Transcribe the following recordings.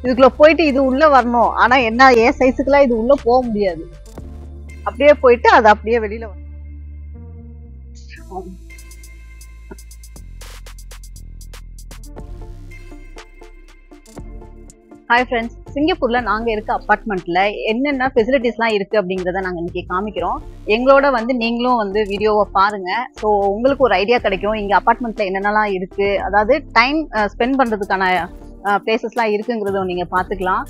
இதுக்குள்ள போயிட்டு இது உள்ள வரணும். ஆனா என்ன ஏன் சைஸுக்குலாம் இது உள்ள போக முடியாது. அப்படியே போயிட்டு அது அப்படியே வெளியில வரும். ஹாய் ஃப்ரெண்ட்ஸ், சிங்கப்பூர்ல நாங்க இருக்க அபார்ட்மெண்ட்ல என்னென்ன ஃபெசிலிட்டிஸ்லாம் இருக்கு அப்படிங்கறத நாங்க இன்னைக்கு காமிக்கிறோம். எங்களோட வந்து நீங்களும் வந்து வீடியோவை பாருங்க. ஸோ உங்களுக்கு ஒரு ஐடியா கிடைக்கும் இங்க அபார்ட்மெண்ட்ல என்னென்னலாம் இருக்கு, அதாவது டைம் ஸ்பெண்ட் பண்றதுக்கான பிளேசஸ்லாம் இருக்குங்கிறத நீங்க பாத்துக்கலாம்.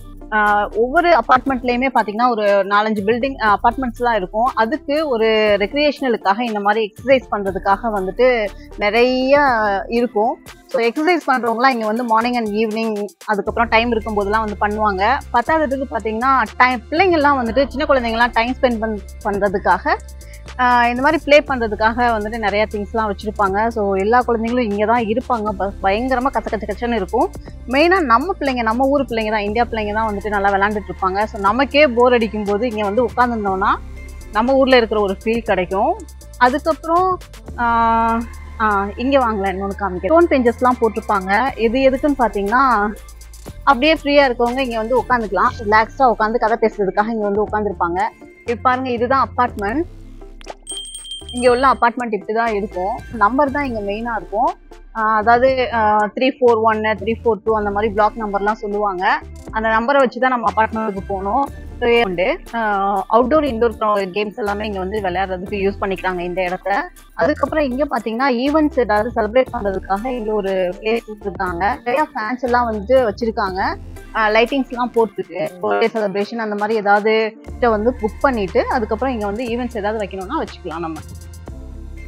ஒவ்வொரு அபார்ட்மெண்ட்லயுமே பாத்தீங்கன்னா ஒரு 4-5 பில்டிங் அபார்ட்மெண்ட்ஸ்லாம் இருக்கும். அதுக்கு ஒரு ரெக்ரியேஷனலுக்காக இந்த மாதிரி எக்ஸசைஸ் பண்றதுக்காக வந்துட்டு நிறைய இருக்கும். ஸோ எக்ஸசைஸ் பண்றவங்கலாம் இங்க வந்து மார்னிங் அண்ட் ஈவினிங் அதுக்கப்புறம் டைம் இருக்கும் போதெல்லாம் வந்து பண்ணுவாங்க. பத்தாததுக்கு பாத்தீங்கன்னா பிள்ளைங்கள்லாம் வந்துட்டு சின்ன குழந்தைங்கலாம் டைம் ஸ்பெண்ட் பண்றதுக்காக இந்த மாதிரி ப்ளே பண்றதுக்காக வந்துட்டு நிறைய திங்ஸ்லாம் வச்சிருப்பாங்க. ஸோ எல்லா குழந்தைங்களும் இங்கே தான் இருப்பாங்க. பயங்கரமாக கச்சன்னு இருக்கும். மெயினாக நம்ம பிள்ளைங்க, நம்ம ஊர் பிள்ளைங்க தான், இந்தியா பிள்ளைங்க தான் வந்துட்டு நல்லா விளாண்டுட்டு இருப்பாங்க. ஸோ நமக்கே போர் அடிக்கும் போது இங்கே வந்து உட்காந்துருந்தோம்னா நம்ம ஊரில் இருக்கிற ஒரு ஃபீல் கிடைக்கும். அதுக்கப்புறம் இங்கே வாங்கலாம் இன்னொன்று காமிக்க ஸ்டோன் பெஞ்சஸ்லாம் போட்டிருப்பாங்க. இது எதுக்குன்னு பார்த்தீங்கன்னா அப்படியே ஃப்ரீயாக இருக்கவங்க இங்கே வந்து உட்காந்துக்கலாம். ரிலாக்ஸ்டாக உட்காந்து கதை பேசுறதுக்காக இங்கே வந்து உட்காந்துருப்பாங்க. இப்போ பாருங்க, இதுதான் அப்பார்ட்மெண்ட். இங்க உள்ள அபார்ட்மெண்ட் இப்படிதான் இருக்கும். நம்பர் தான் இங்க மெயினா இருக்கும். அதாவது 341 342 அந்த மாதிரி பிளாக் நம்பர்லாம் சொல்லுவாங்க. அந்த நம்பரை வச்சுதான் நம்ம அபார்ட்மெண்ட்டுக்கு போகணும். அவுட்டோர் இன்டோர் கேம்ஸ் எல்லாமே இங்க வந்து விளையாடுறதுக்கு யூஸ் பண்ணிக்கிறாங்க இந்த இடத்த. அதுக்கப்புறம் இங்க பாத்தீங்கன்னா ஈவெண்ட்ஸ் ஏதாவது செலிப்ரேட் பண்றதுக்காக இங்க ஒரு பிளேஸ் கொடுத்துருக்காங்க. நிறைய ஃபேன்ஸ் எல்லாம் வந்து வச்சிருக்காங்க. லைட்டிங்ஸ்லாம் போட்டுருக்கு. பர்த்டே செலிப்ரேஷன் அந்த மாதிரி ஏதாவது வந்து புக் பண்ணிட்டு அதுக்கப்புறம் இங்க வந்து ஈவெண்ட்ஸ் ஏதாவது வைக்கணும்னா வச்சுக்கலாம். நம்ம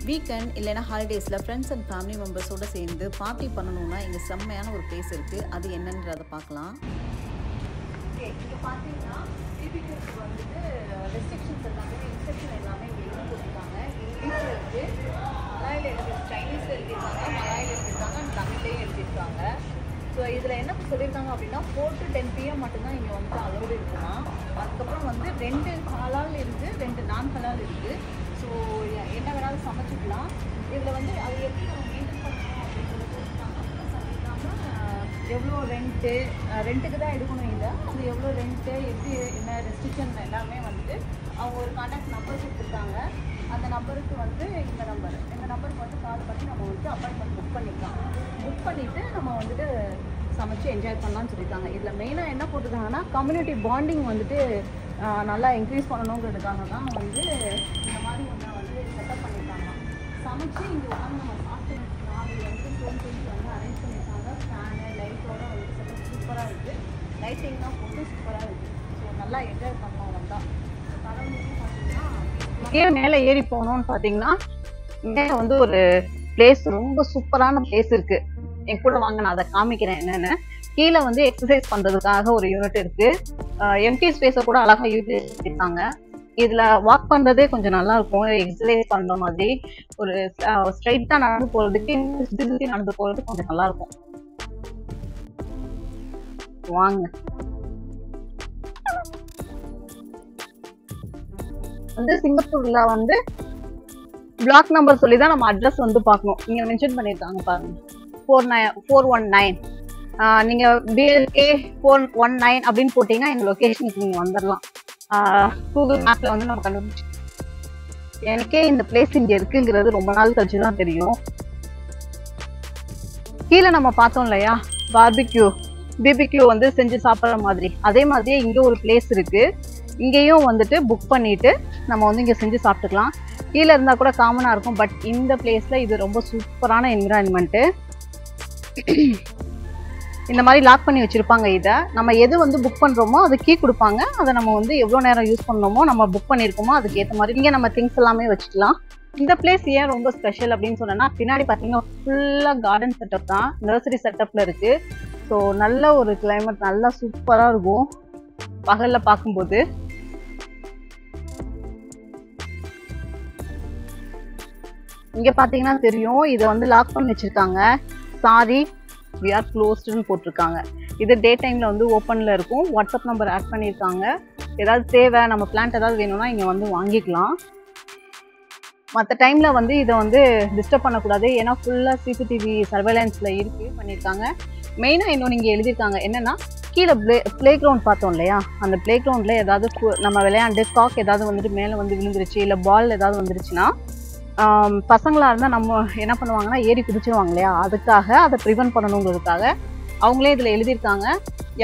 வீக்கெண்ட் இல்லைன்னா ஹாலிடேஸில் ஃப்ரெண்ட்ஸ் அண்ட் ஃபேமிலி மெம்பர்ஸோடு சேர்ந்து பார்ட்டி பண்ணணும்னா இங்கே செம்மையான ஒரு பிளேஸ் இருக்குது. அது என்னன்றதை பார்க்கலாம். இங்கே பார்த்தீங்கன்னா பிபிக்யூக்கு வந்துட்டு ரெஸ்ட்ரிக்ஷன்ஸ் எல்லாமே, இன்ஸ்ட்ரக்ஷன் எல்லாமே இங்கே எழுதி கொடுத்துருக்காங்க. இங்கிலீஷில் இருக்குது, மலாயில் எழுதிருக்கு, சைனீஸில் எழுதியிருக்காங்க, மலாயில் எழுதியிருக்காங்க, தமிழ்லேயும் எழுதியிருக்காங்க. ஸோ இதில் என்ன சொல்லியிருக்காங்க அப்படின்னா 4 to 10 PM மட்டும்தான் இங்கே வந்துட்டு அலோடு இருக்குமா. அதுக்கப்புறம் வந்து 2 ஹலால் இருக்குது, 2 நான் ஹலால் இருக்குது. ஸோ என்ன வேணாலும் சமைச்சிக்கலாம். இதில் வந்து அது எப்படி நம்ம மெயின்டைன் பண்ணணும் அப்படின்னு எவ்வளோ ரெண்ட்டுக்கு தான் எடுக்கணும். இல்லை அது எவ்வளோ ரெண்ட்டு, எப்படி என்ன ரெஸ்ட்ரிக்ஷன் எல்லாமே வந்துட்டு அவங்க ஒரு கான்டாக்ட் நம்பர் கொடுத்துருக்காங்க. அந்த நம்பருக்கு வந்து இந்த நம்பருக்கு வந்து கால் பண்ணி நம்ம வந்து அப்பாயின்மெண்ட் புக் பண்ணிக்கலாம். புக் பண்ணிவிட்டு நம்ம வந்துட்டு சமைச்சு என்ஜாய் பண்ணலாம்னு சொல்லியிருக்காங்க. இதில் மெயினாக என்ன போட்டிருக்காங்கன்னா கம்யூனிட்டி பாண்டிங் வந்துட்டு நல்லா இன்க்ரீஸ் பண்ணணுங்கிறதுக்காக தான் வந்து இந்த மாதிரி ஒன்று வந்து செட்டப் பண்ணியிருக்காங்க. சமைச்சு இங்கே உட்காந்து நம்ம சாப்பிட்டு நாலு வந்து ஃபோன் பேசி வந்து அரேஞ்ச் பண்ணியிருக்காங்க. ஃபேனு லைட்டோட வந்து செட்டப் சூப்பராக இருக்குது. லைட்டிங்லாம் போட்டு சூப்பராக இருக்குது. ஸோ நல்லா என்ஜாய் பண்ணலாம் வந்தால். கடவுளையும் பார்த்தீங்கன்னா மேலே ஏறி போகணும்னு பார்த்தீங்கன்னா இங்கே வந்து ஒரு பிளேஸ், ரொம்ப சூப்பரான பிளேஸ் இருக்கு. என் கூட வாங்க, நான் அதை காமிக்கிறேன் என்னன்னு. கீழே வந்து எக்ஸசைஸ் பண்றதுக்காக ஒரு யூனிட் இருக்கு. எம்டி ஸ்பேஸை கூட அழகா யூட்டிலைஸ் பண்ணிருக்காங்க. இதுல வாக் பண்றதே கொஞ்சம் நல்லா இருக்கும். எக்ஸசைஸ் பண்ற மாதிரி ஒரு ஸ்ட்ரைட்டா நடந்து போறதுக்கு, நடந்து போறதுக்கு கொஞ்சம் நல்லா இருக்கும். வாங்க. வந்து சிங்கப்பூர்ல வந்து பிளாக் நம்பர் சொல்லி தான் நம்ம அட்ரஸ் வந்து பார்க்கணும். இங்க மென்ஷன் பண்ணியிருக்காங்க பாருங்க, 419. நீங்க BLK 419 அப்படின்னு போட்டீங்கன்னா எங்க லொகேஷனுக்கு நீங்க வந்துடலாம். கூகுள் மேப்ல வந்து நம்ம கண்டுபிடிச்சு. எனக்கே இந்த பிளேஸ் இங்க இருக்குங்கிறது ரொம்ப நாள் கழிச்சு தான் தெரியும். கீழே நம்ம பார்த்தோம் இல்லையா பிபிக்யூ வந்து செஞ்சு சாப்பிட்ற மாதிரி, அதே மாதிரியே இங்க ஒரு பிளேஸ் இருக்கு. இங்கேயும் வந்துட்டு புக் பண்ணிட்டு நம்ம வந்து இங்க செஞ்சு சாப்பிட்டுக்கலாம். கீழே இருந்தா கூட காமனா இருக்கும். பட் இந்த பிளேஸ்ல இது ரொம்ப சூப்பரான என்விரான்மெண்ட். இந்த மாதிரி லாக் பண்ணி வச்சிருப்பாங்க. இதை நம்ம எது வந்து புக் பண்றோமோ அது கீ கொடுப்பாங்க. அதை நம்ம வந்து எவ்வளவு நேரம் யூஸ் பண்ணோமோ, நம்ம புக் பண்ணிருக்கோமோ அதுக்கு ஏற்ற மாதிரி இங்க நம்ம திங்ஸ் எல்லாமே வச்சுக்கலாம். இந்த பிளேஸ் ஏன் ரொம்ப ஸ்பெஷல் அப்படின்னு சொன்னா, பின்னாடி பாத்தீங்கன்னா ஃபுல்லா கார்டன் செட்டப் தான், நர்சரி செட்டப்ல இருக்கு. ஸோ நல்ல ஒரு கிளைமேட், நல்லா சூப்பரா இருக்கும் பகல்ல பார்க்கும்போது. இங்க பாத்தீங்கன்னா தெரியும், இதை வந்து லாக் பண்ணி வச்சிருக்காங்க. சாரி, we are closedன்னு போட்டிருக்காங்க. இது டே டைம்ல வந்து ஓப்பன்ல இருக்கும். வாட்ஸ்அப் நம்பர் ஆட் பண்ணியிருக்காங்க. ஏதாவது தேவை, நம்ம பிளான்ட் ஏதாவது வேணும்னா இங்க வந்து வாங்கிக்கலாம். மற்ற டைம்ல வந்து இதை வந்து டிஸ்டர்ப் பண்ணக்கூடாது. ஏன்னா ஃபுல்லா CCTV சர்வேலன்ஸ்ல இருக்கு பண்ணியிருக்காங்க. மெயினா இன்னொன்று இங்க எழுதியிருக்காங்க என்னன்னா, கீழே ப்ளே கிரவுண்ட் பார்த்தோம் இல்லையா, அந்த ப்ளே கிரவுண்டில் ஏதாவது நம்ம விளையாண்டு காக் ஏதாவது வந்துட்டு மேலே வந்து விழுந்துருச்சு, இல்லை பால் ஏதாவது வந்துருச்சுன்னா பசங்களாக இருந்தால் நம்ம என்ன பண்ணுவாங்கன்னா ஏறி குதிச்சிருவாங்க இல்லையா, அதுக்காக அதை ப்ரிவென்ட் பண்ணணுங்கிறதுக்காக அவங்களே இதில் எழுதியிருக்காங்க.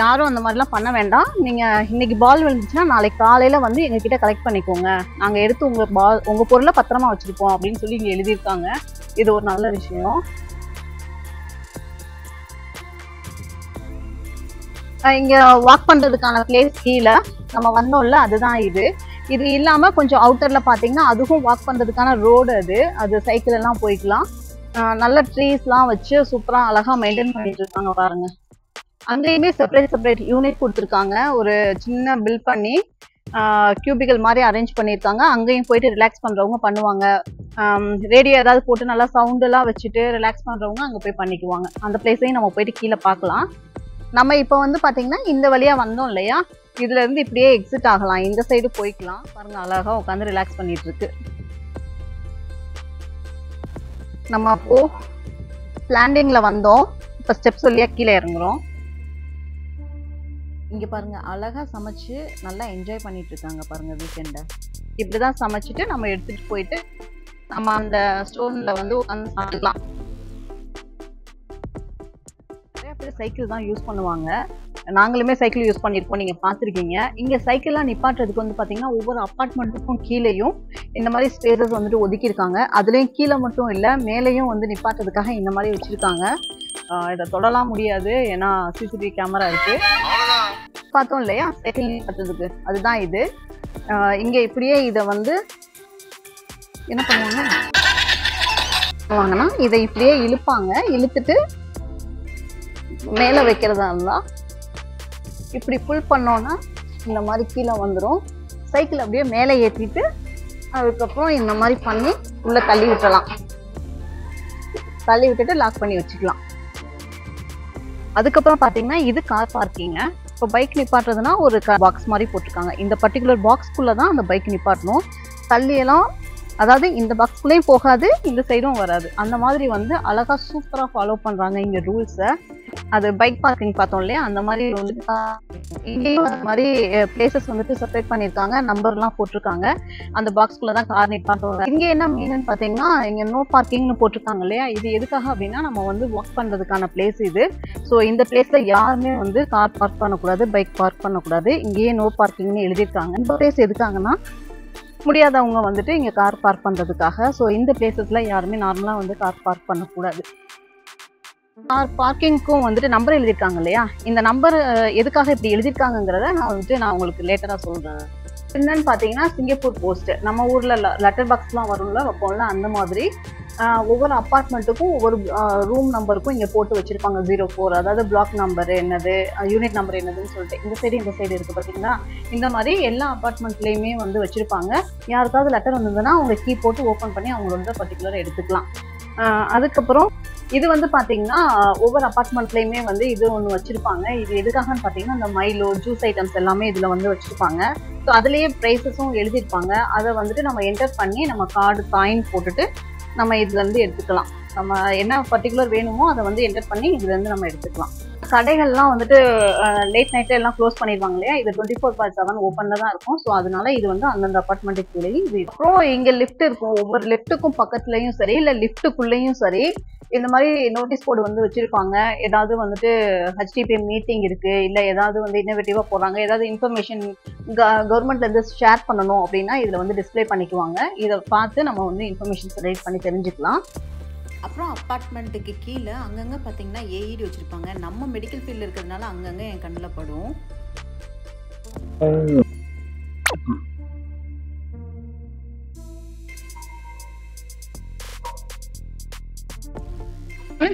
யாரும் அந்த மாதிரிலாம் பண்ண வேண்டாம். நீங்கள் இன்னைக்கு பால் விழுந்துச்சுன்னா நாளைக்கு காலையில் வந்து எங்ககிட்ட கலெக்ட் பண்ணிக்கோங்க, நாங்கள் எடுத்து உங்கள் பொருளை பத்திரமா வச்சுருப்போம் அப்படின்னு சொல்லி இங்கே எழுதியிருக்காங்க. இது ஒரு நல்ல விஷயம். இங்க வாக் பண்றதுக்கான பிளேஸ் கீழே நம்ம வந்தோம்ல, அதுதான் இது. இது இல்லாம கொஞ்சம் அவுட்டர்ல பாத்தீங்கன்னா அதுவும் வாக் பண்றதுக்கான ரோடு, அது சைக்கிள் எல்லாம் போய்க்கலாம். நல்ல ட்ரீஸ்லாம் வச்சு சூப்பரா அழகா மெயின்டைன் பண்ணிட்டு இருக்காங்க பாருங்க. அங்கேயுமே செப்பரேட் யூனிட் கொடுத்துருக்காங்க. ஒரு சின்ன பில் பண்ணி கியூபிக்கல் மாதிரி அரேஞ்ச் பண்ணியிருக்காங்க. அங்கேயும் போயிட்டு ரிலாக்ஸ் பண்றவங்க பண்ணுவாங்க. ரேடியோ ஏதாவது போட்டு நல்லா சவுண்ட் எல்லாம் வச்சுட்டு ரிலாக்ஸ் பண்றவங்க அங்கே போய் பண்ணிக்குவாங்க. அந்த பிளேஸையும் நம்ம போயிட்டு கீழே பார்க்கலாம். நம்ம இப்போ வந்து பார்த்தீங்கன்னா இந்த வழியா வந்தோம் இல்லையா, இதுல இருந்து இப்படியே எக்ஸிட் ஆகலாம், இந்த சைடு போய்க்கலாம். பாருங்க அழகா உட்காந்து ரிலாக்ஸ் பண்ணிட்டு இருக்கு. நம்ம அப்போ லேண்டிங்ல வந்தோம், இப்போ ஸ்டெப்ஸ் வழியா கீழே இறங்குறோம். இங்க பாருங்க அழகா சமைச்சு நல்லா என்ஜாய் பண்ணிட்டு இருக்காங்க பாருங்க. வீக்கெண்டை இப்படிதான் சமைச்சிட்டு நம்ம எடுத்துட்டு போயிட்டு நம்ம அந்த ஸ்டோன்ல வந்து உட்காந்து சாப்பிடலாம். சைக்கிள் தான் யூஸ் பண்ணுவாங்க. நாங்களுமே சைக்கிள் யூஸ் பண்ணியிருக்கோம், நீங்க பார்த்துருக்கீங்க. இங்க சைக்கிள்லாம் நிப்பாட்டுறதுக்கு வந்து பாத்தீங்கன்னா ஒவ்வொரு அப்பார்ட்மெண்ட்டுக்கும் கீழேயும் இந்த மாதிரி ஸ்பேசஸ் வந்துட்டு ஒதுக்கியிருக்காங்க. அதுலயும் கீழே மட்டும் இல்லை, மேலேயும் வந்து நிப்பாட்டுறதுக்காக இந்த மாதிரி வச்சிருக்காங்க. இதை தொடலாம் முடியாது, ஏன்னா சிசிடிவி கேமரா இருக்கு. பார்த்தோம் இல்லையா சைக்கிள் நிப்பாட்டுறதுக்கு, அதுதான் இது. இங்க இப்படியே இதை வந்து என்ன பண்ணுவாங்கன்னா இதை இப்படியே இழுப்பாங்க. இழுத்துட்டு மேலே வைக்கிறதா இருந்தா இப்படி புல் பண்ணோன்னா இந்த மாதிரி கீழே வந்துடும். சைக்கிள் அப்படியே மேலே ஏற்றிட்டு அதுக்கப்புறம் இந்த மாதிரி பண்ணி உள்ள தள்ளி விட்டுறலாம். தள்ளி விட்டுட்டு லாக் பண்ணி வச்சுக்கலாம். அதுக்கப்புறம் பார்த்தீங்கன்னா இது கார் பார்க்கிங்க. இப்போ பைக் நிப்பாட்டுறதுன்னா ஒரு பாக்ஸ் மாதிரி போட்டிருக்காங்க. இந்த பர்டிகுலர் பாக்ஸ்குள்ளே தான் அந்த பைக் நிப்பாட்டணும். தள்ளியெல்லாம் அதாவது இந்த பாக்ஸ்குள்ளேயும் போகாது, இந்த சைடும் வராது. அந்த மாதிரி வந்து அழகா சூப்பரா ஃபாலோ பண்றாங்க இங்க ரூல்ஸை. அது பைக் பார்க்கிங் பார்த்தோம் இல்லையா, அந்த மாதிரி வந்து இங்கேயும் அந்த மாதிரி பிளேசஸ் வந்துட்டு செப்பரேட் பண்ணியிருக்காங்க. நம்பர்லாம் போட்டிருக்காங்க. அந்த பாக்ஸ்குள்ள தான் கார் நிப்பாட்டுவாங்க. இங்க என்ன மீன் பார்த்தீங்கன்னா இங்க நோ பார்க்கிங்னு போட்டிருக்காங்க இல்லையா, இது எதுக்காக அப்படின்னா நம்ம வந்து வாக் பண்றதுக்கான பிளேஸ் இது. ஸோ இந்த பிளேஸ்ல யாருமே வந்து கார் பார்க் பண்ணக்கூடாது, பைக் பார்க் பண்ணக்கூடாது. இங்கேயே நோ பார்க்கிங்னு எழுதியிருக்காங்க. இந்த பிளேஸ் எதுக்காகனா முடியாதவங்க வந்துட்டு இங்க கார் பார்க் பண்றதுக்காக. ஸோ இந்த பிளேசஸ்ல யாருமே நார்மலா வந்து கார் பார்க் பண்ணக்கூடாது. கார் பார்க்கிங்க்கும் வந்துட்டு நம்பர் எழுதியிருக்காங்க இல்லையா, இந்த நம்பர் எதுக்காக இப்படி எழுதியிருக்காங்கிறத நான் உங்களுக்கு லேட்டரா சொல்றேன். என்னன்னு பார்த்தீங்கன்னா சிங்கப்பூர் போஸ்ட், நம்ம ஊர்ல லெட்டர் பாக்ஸ்லாம் வரும்ல வைப்போம்ல, அந்த மாதிரி ஒவ்வொரு அப்பார்ட்மெண்ட்டுக்கும் ஒவ்வொரு ரூம் நம்பருக்கும் இங்கே போட்டு வச்சிருப்பாங்க 04, அதாவது பிளாக் நம்பர் என்னது, யூனிட் நம்பர் என்னதுன்னு சொல்லிட்டு. இந்த சைடு இருக்கு பார்த்தீங்களா, இந்த மாதிரி எல்லா அப்பார்ட்மெண்ட்லேயுமே வந்து வச்சிருப்பாங்க. யாருக்காவது லெட்டர் வந்ததுன்னா அவங்க கீ போட்டு ஓப்பன் பண்ணி அவங்களோட பர்டிகுலர் எடுத்துக்கலாம். அதுக்கப்புறம் இது வந்து பார்த்தீங்கன்னா ஒவ்வொரு அப்பார்ட்மெண்ட்லேயுமே வந்து இது ஒன்று வச்சிருப்பாங்க. இது எதுக்காகன்னு பார்த்தீங்கன்னா இந்த மைலோ ஜூஸ் ஐட்டம்ஸ் எல்லாமே இதில் வந்து வச்சிருப்பாங்க. ஸோ அதுலேயே ப்ரைஸஸும் எழுதியிருப்பாங்க. அதை வந்துட்டு நம்ம என்டர் பண்ணி நம்ம கார்டு காயின் போட்டுட்டு நம்ம இதுலேருந்து எடுத்துக்கலாம். நம்ம என்ன பர்டிகுலர் வேணுமோ அதை வந்து என்டர் பண்ணி இதுலேருந்து நம்ம எடுத்துக்கலாம். கடைகள்லாம் வந்துட்டு லேட் நைட்டில் எல்லாம் க்ளோஸ் பண்ணிடுவாங்க இல்லையா, இது 24/7 ஓப்பனில் தான் இருக்கும். ஸோ அதனால இது வந்து அந்தந்த அப்பார்ட்மெண்ட்டுக்கு கீழே இது. அப்புறம் இங்கே லிஃப்ட் இருக்கும். ஒவ்வொரு லிஃப்ட்டுக்கும் பக்கத்துலையும் சரி இல்லை லிஃப்ட்டுக்குள்ளேயும் சரி இந்த மாதிரி நோட்டீஸ் போர்டு வந்து வச்சிருப்பாங்க. ஏதாவது வந்துட்டு HTPM மீட்டிங் இருக்கு, இல்லை ஏதாவது வந்து இன்னோவேட்டிவாக போகிறாங்க, ஏதாவது இன்ஃபர்மேஷன் கவர்மெண்ட்லேருந்து ஷேர் பண்ணணும் அப்படின்னா இதில் வந்து டிஸ்பிளே பண்ணிக்குவாங்க. இதை பார்த்து நம்ம வந்து இன்ஃபர்மேஷன் ரைட் பண்ணி தெரிஞ்சுக்கலாம். அப்புறம் அப்பார்ட்மெண்ட்டுக்கு கீழே அங்கங்கே பார்த்தீங்கன்னா ஏஇடி வச்சுருப்பாங்க. நம்ம மெடிக்கல் ஃபீல்டில் இருக்கிறதுனால அங்கங்கே என் கண்ணில் படும்.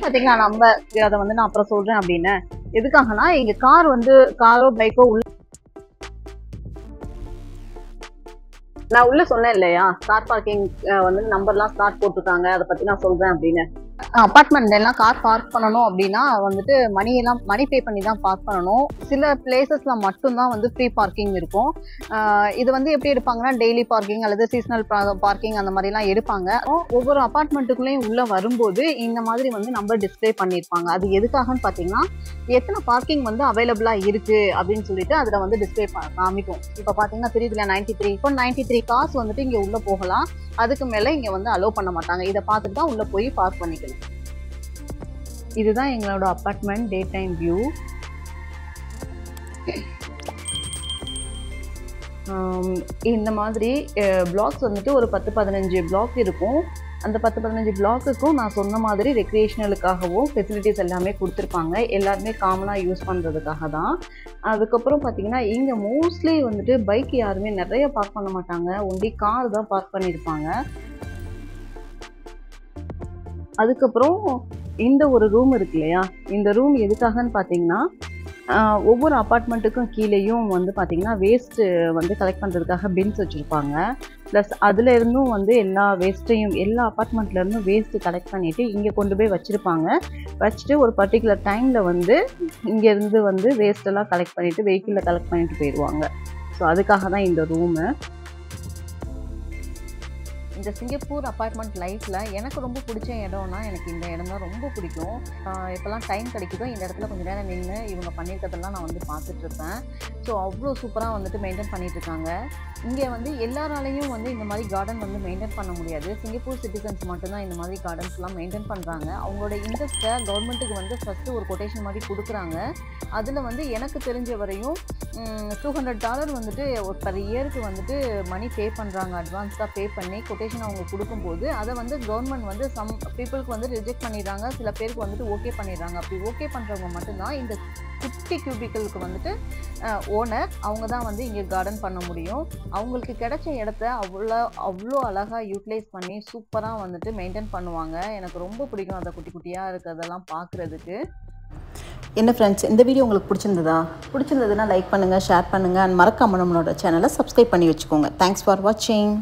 பார்த்தீங்கன்னா நம்ம அதை வந்து நான் அப்புறம் சொல்கிறேன் அப்படின்னு. எதுக்காகனா இங்கே காரோ பைக்கோ நான் உள்ள சொன்னேன் இல்லையா, கார் பார்க்கிங் வந்து நம்பர்லாம் ஸ்டார்ட் போட்டிருக்காங்க, அதை பத்தி நான் சொல்றேன் அப்படின்னு. அப்பார்ட்மெண்ட் எல்லாம் கார் பார்க் பண்ணணும் அப்படின்னா வந்துட்டு மணி பே பண்ணி தான் பார்க் பண்ணணும். சில பிளேசஸ்ல மட்டும்தான் வந்து ஃப்ரீ பார்க்கிங் இருக்கும். இது வந்து எப்படி எடுப்பாங்கன்னா டெய்லி பார்க்கிங் அல்லது சீசனல் பார்க்கிங் அந்த மாதிரிலாம் எடுப்பாங்க. ஒவ்வொரு அப்பார்ட்மெண்ட்டுக்குள்ளேயும் உள்ள வரும்போது இந்த மாதிரி வந்து நம்பர் டிஸ்பிளே பண்ணியிருப்பாங்க. அது எதுக்காகன்னு பார்த்தீங்கன்னா எத்தனை பார்க்கிங் வந்து அவைலபிளா இருக்கு அப்படின்னு சொல்லிட்டு அதில் வந்து டிஸ்பிளே காமிக்கும். இப்போ பார்த்தீங்கன்னா தெரியுதுல 93. இப்போ 93 காசு வந்துட்டு இங்கே உள்ள போகலாம். அதுக்கு மேலே இங்கே வந்து அலோவ் பண்ண மாட்டாங்க. இதை பார்த்துட்டு தான் உள்ள போய் பார்க் பண்ணிக்கலாம். இதுதான் எங்களோட அப்பார்ட்மெண்ட் டே டைம் வியூ. இந்த மாதிரி பிளாக்ஸ் வந்துட்டு ஒரு 10-15 பிளாக் இருக்கும். அந்த 10-15 பிளாக்குக்கும் நான் சொன்ன மாதிரி ரெக்ரியேஷனலுக்காகவும் ஃபெசிலிட்டிஸ் எல்லாமே கொடுத்துருப்பாங்க. எல்லாருமே காமனாக யூஸ் பண்ணுறதுக்காக தான். அதுக்கப்புறம் பார்த்தீங்கன்னா இங்கே மோஸ்ட்லி வந்துட்டு பைக் யாருமே நிறைய பார்க் பண்ண மாட்டாங்க. ஒன்லி கார் தான் பார்க் பண்ணியிருப்பாங்க. அதுக்கப்புறம் இந்த ஒரு ரூம் இருக்கு இல்லையா, இந்த ரூம் எதுக்காகன்னு பார்த்தீங்கன்னா ஒவ்வொரு அப்பார்ட்மெண்ட்டுக்கும் கீழேயும் வந்து பார்த்தீங்கன்னா வேஸ்ட்டு வந்து கலெக்ட் பண்ணுறதுக்காக பின்ஸ் வச்சுருப்பாங்க. ப்ளஸ் அதில் இருந்தும் வந்து எல்லா வேஸ்ட்டையும் எல்லா அப்பார்ட்மெண்ட்லேருந்தும் வேஸ்ட்டு கலெக்ட் பண்ணிவிட்டு இங்கே கொண்டு போய் வச்சுருப்பாங்க. வச்சுட்டு ஒரு பர்டிகுலர் டைமில் வந்து இங்கேருந்து வந்து வேஸ்ட்டெல்லாம் கலெக்ட் பண்ணிவிட்டு வெஹிக்கிளில் கலெக்ட் பண்ணிட்டு போயிடுவாங்க. ஸோ அதுக்காக தான் இந்த ரூமு. இந்த சிங்கப்பூர் அப்பார்ட்மெண்ட் லைஃப்பில் எனக்கு ரொம்ப பிடிச்ச இடம்னா எனக்கு இந்த இடம் தான் ரொம்ப பிடிக்கும். இப்போல்லாம் டைம் கிடைக்குதோ இந்த இடத்துல கொஞ்சம் நேரம் நின்று இவங்க பண்ணியிருக்கிறதெல்லாம் நான் வந்து பார்த்துட்ருப்பேன். ஸோ அவ்வளோ சூப்பராக வந்துட்டு மெயின்டைன் பண்ணிகிட்ருக்காங்க. இங்கே வந்து எல்லாராலையும் வந்து இந்த மாதிரி கார்டன் வந்து மெயின்டைன் பண்ண முடியாது. சிங்கப்பூர் சிட்டிசன்ஸ் மட்டும்தான் இந்த மாதிரி கார்டன்ஸ்லாம் மெயின்டைன் பண்ணுறாங்க. அவங்களோட இன்ட்ரெஸ்ட்டை கவர்மெண்ட்டுக்கு வந்து ஃபஸ்ட்டு ஒரு கொட்டேஷன் மாதிரி கொடுக்குறாங்க. அதில் வந்து எனக்கு தெரிஞ்ச வரையும் $200 வந்துட்டு ஒரு பர் இயருக்கு வந்துட்டு மணி பே பண்ணுறாங்க. அட்வான்ஸாக பே பண்ணி கொட்டேஷன் அவங்க கொடுக்கும்போது அதை வந்து கவர்மெண்ட் வந்து சம் பீப்புளுக்கு வந்து ரிஜெக்ட் பண்ணிடுறாங்க. சில பேருக்கு வந்துட்டு ஓகே பண்ணிடுறாங்க. அப்படி ஓகே பண்ணுறவங்க மட்டும்தான் இந்த குட்டி கியூபிக்கலுக்கு வந்துட்டு ஓனர் அவங்க தான் வந்து இங்கே கார்டன் பண்ண முடியும். அவங்களுக்கு கிடைச்ச இடத்த அவ்வளோ அழகாக யூட்டிலைஸ் பண்ணி சூப்பராக வந்துட்டு மெயின்டைன் பண்ணுவாங்க. எனக்கு ரொம்ப பிடிக்கும் அந்த குட்டி குட்டியாக இருக்கிறதெல்லாம் பார்க்குறதுக்கு. என்ன ஃப்ரெண்ட்ஸ், இந்த வீடியோ உங்களுக்கு பிடிச்சிருந்ததுன்னா லைக் பண்ணுங்கள், ஷேர் பண்ணுங்கள், அண்ட் மறக்காம நம்மளோட சேனலை சப்ஸ்கிரைப் பண்ணி வச்சுக்கோங்க. தேங்க்ஸ் ஃபார் வாட்சிங்.